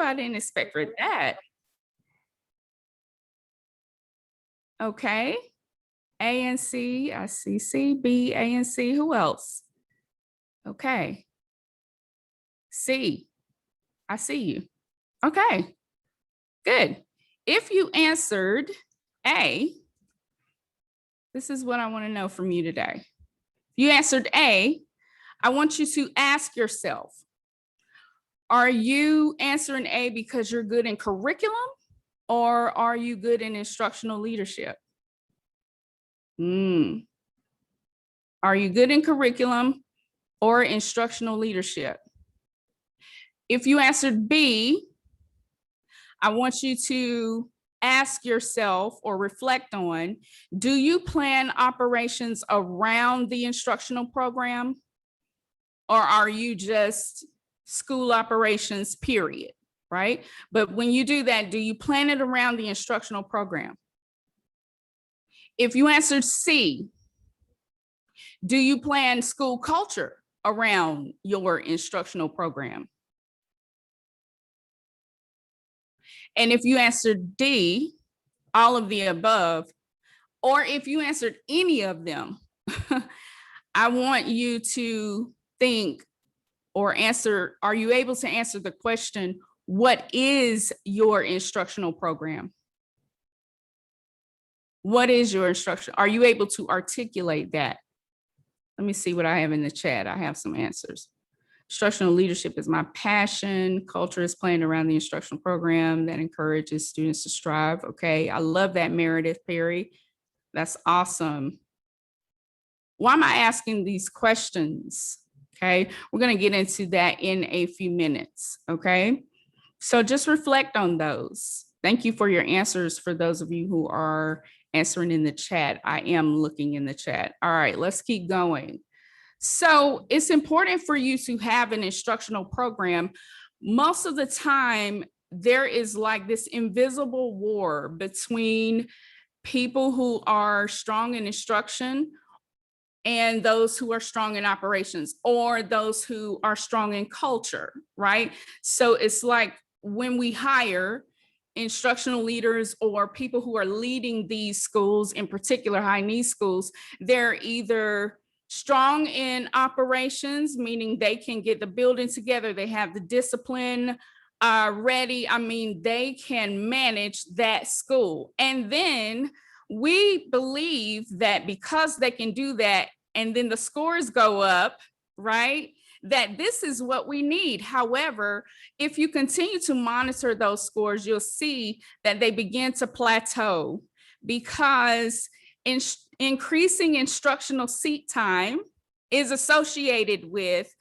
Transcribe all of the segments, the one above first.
I didn't expect for that. Okay. A and C, I see C, B, A and C. Who else? Okay. C, I see you. Okay, good. If you answered A, this is what I want to know from you today. You answered A, I want you to ask yourself, are you answering A because you're good in curriculum or are you good in instructional leadership? Are you good in curriculum or instructional leadership? If you answered B, I want you to ask yourself or reflect on, do you plan operations around the instructional program? Or are you just school operations, period, right? But when you do that, do you plan it around the instructional program? If you answered C, do you plan school culture around your instructional program? And if you answered D, all of the above, or if you answered any of them, I want you to think or answer, are you able to answer the question, what is your instructional program? What is your instruction? Are you able to articulate that? Let me see what I have in the chat. I have some answers. Instructional leadership is my passion. Culture is planned around the instructional program that encourages students to strive. Okay, I love that, Meredith Perry. That's awesome. Why am I asking these questions? Okay, we're going to get into that in a few minutes. Okay, so just reflect on those. Thank you for your answers for those of you who are answering in the chat. I am looking in the chat. All right, let's keep going. So it's important for you to have an instructional program. Most of the time, there is like this invisible war between people who are strong in instruction and those who are strong in operations, or those who are strong in culture, right? So it's like when we hire instructional leaders or people who are leading these schools, in particular high needs schools, they're either strong in operations, meaning they can get the building together, they have the discipline ready. I mean, they can manage that school. And then we believe that because they can do that, and then the scores go up, right? That this is what we need. However, if you continue to monitor those scores, you'll see that they begin to plateau because increasing instructional seat time is associated with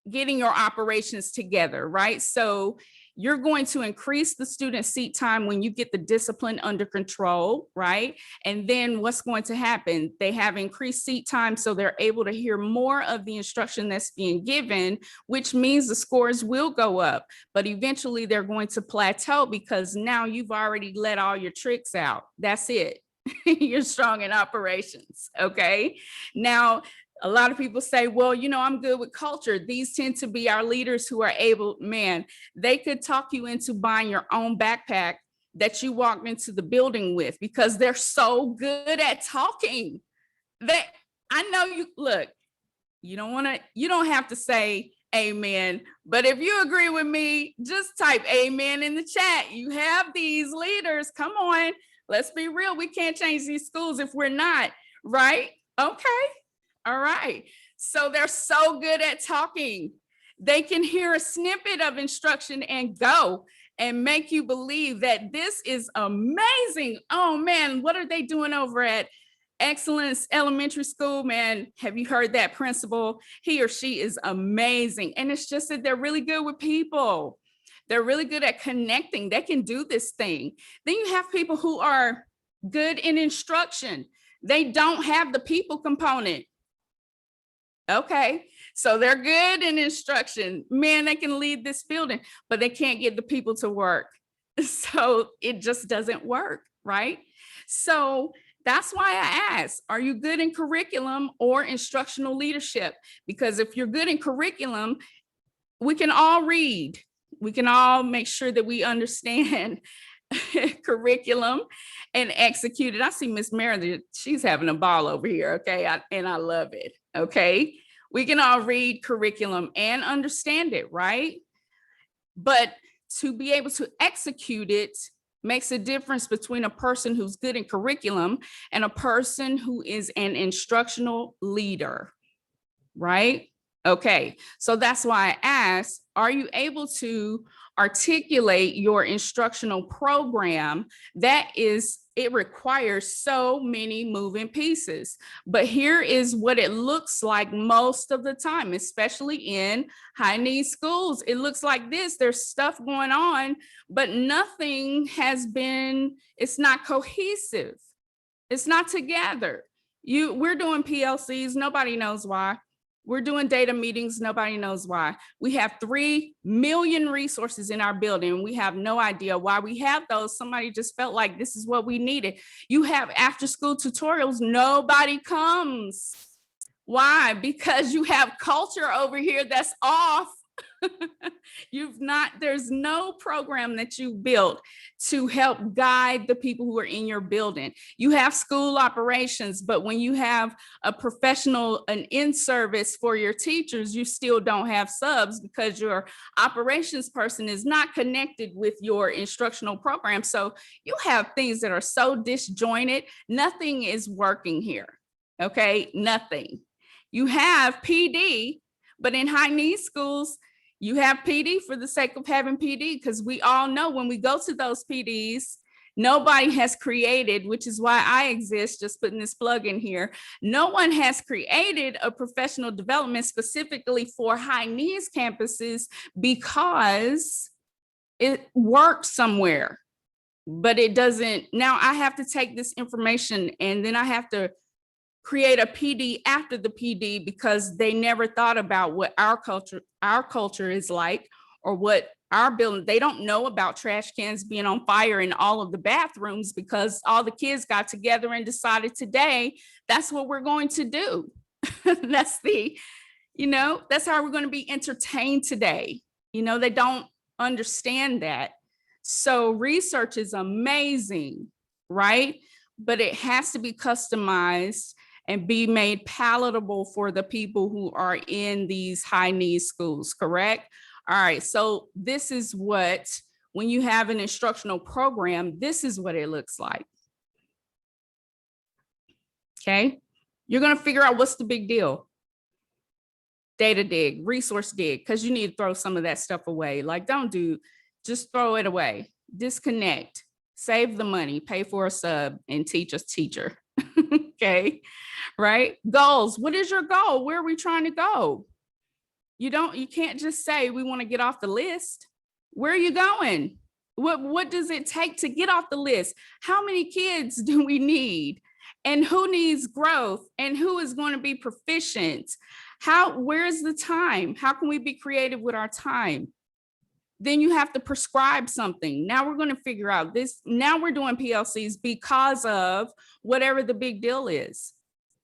getting your operations together, right? So you're going to increase the student seat time when you get the discipline under control, right? And then what's going to happen? They have increased seat time, so they're able to hear more of the instruction that's being given, which means the scores will go up, but eventually they're going to plateau because now you've already let all your tricks out. That's it. You're strong in operations, okay? Now, a lot of people say, well, you know, I'm good with culture. These tend to be our leaders who are able, man, they could talk you into buying your own backpack that you walked into the building with because they're so good at talking. I know you, look, you don't have to say amen, but if you agree with me, just type amen in the chat. You have these leaders, come on, let's be real. We can't change these schools if we're not, right? Okay. All right. So they're so good at talking. They can hear a snippet of instruction and go and make you believe that this is amazing. Oh man, what are they doing over at Excellence Elementary School? Man, have you heard that principal? He or she is amazing. And it's just that they're really good with people. They're really good at connecting. They can do this thing. Then you have people who are good in instruction. They don't have the people component. Okay, so they're good in instruction. Man, they can lead this building, but they can't get the people to work. So it just doesn't work, right? So that's why I asked, are you good in curriculum or instructional leadership? Because if you're good in curriculum, we can all read. We can all make sure that we understand curriculum and execute it. I see Miss Meredith, she's having a ball over here, okay? And I love it, okay? We can all read curriculum and understand it, right? But to be able to execute it makes a difference between a person who's good in curriculum and a person who is an instructional leader, right? Okay, so that's why I asked, are you able to articulate your instructional program? It requires so many moving pieces, but here is what it looks like most of the time, especially in high needs schools. It looks like this. There's stuff going on, but nothing it's not cohesive. It's not together. We're doing PLCs, nobody knows why. We're doing data meetings, nobody knows why. We have 3 million resources in our building. We have no idea why we have those. Somebody just felt like this is what we needed. You have after school tutorials, nobody comes. Why? Because you have culture over here that's off. There's no program that you built to help guide the people who are in your building. You have school operations, but when you have a professional, an in-service for your teachers, you still don't have subs because your operations person is not connected with your instructional program. So you have things that are so disjointed, nothing is working here, okay? Nothing. You have PD, but in high needs schools, you have PD for the sake of having PD, because we all know when we go to those PDs, nobody has created, which is why I exist, just putting this plug in here. No one has created a professional development specifically for high needs campuses because it works somewhere, but it doesn't. Now I have to take this information and then I have to create a PD after the PD because they never thought about what our culture is like, or what our building. They don't know about trash cans being on fire in all of the bathrooms because all the kids got together and decided today that's what we're going to do. That's how we're going to be entertained today. They don't understand that. So research is amazing, right? But it has to be customized and be made palatable for the people who are in these high needs schools, correct? All right, so this is what, when you have an instructional program, this is what it looks like. Okay, you're gonna figure out what's the big deal. Data dig, resource dig, because you need to throw some of that stuff away. Like just throw it away, disconnect, save the money, pay for a sub, and teach a teacher, okay? Right? Goals. What is your goal? Where are we trying to go? You can't just say we want to get off the list. Where are you going? What does it take to get off the list? How many kids do we need? And who needs growth? And who is going to be proficient? Where's the time? How can we be creative with our time? Then you have to prescribe something. Now we're going to figure out this. Now we're doing PLCs because of whatever the big deal is.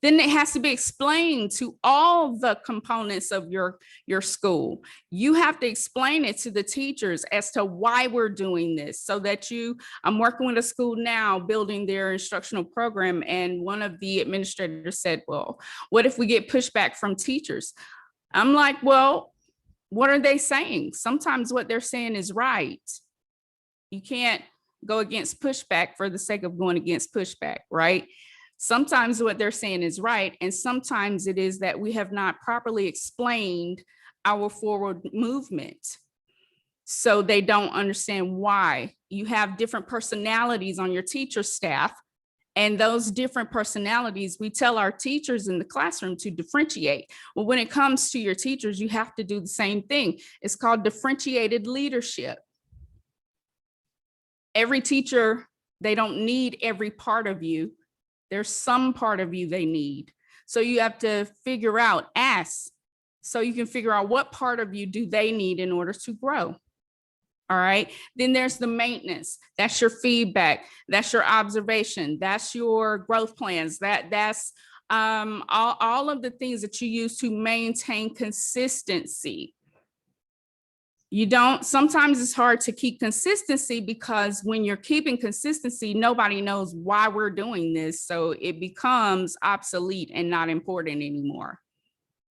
Then it has to be explained to all the components of your school. You have to explain it to the teachers as to why we're doing this, so that I'm working with a school now building their instructional program. And one of the administrators said, well, what if we get pushback from teachers? I'm like, well, what are they saying? Sometimes what they're saying is right. You can't go against pushback for the sake of going against pushback, right? Sometimes what they're saying is right, and sometimes it is that we have not properly explained our forward movement. So they don't understand why. You have different personalities on your teacher staff, and those different personalities, we tell our teachers in the classroom to differentiate. Well, when it comes to your teachers, you have to do the same thing. It's called differentiated leadership. Every teacher, they don't need every part of you. There's some part of you they need. So you have to ask, so you can figure out what part of you do they need in order to grow. All right. Then there's the maintenance. That's your feedback. That's your observation. That's your growth plans. That's all of the things that you use to maintain consistency. You don't, sometimes it's hard to keep consistency because when you're keeping consistency, nobody knows why we're doing this. So it becomes obsolete and not important anymore.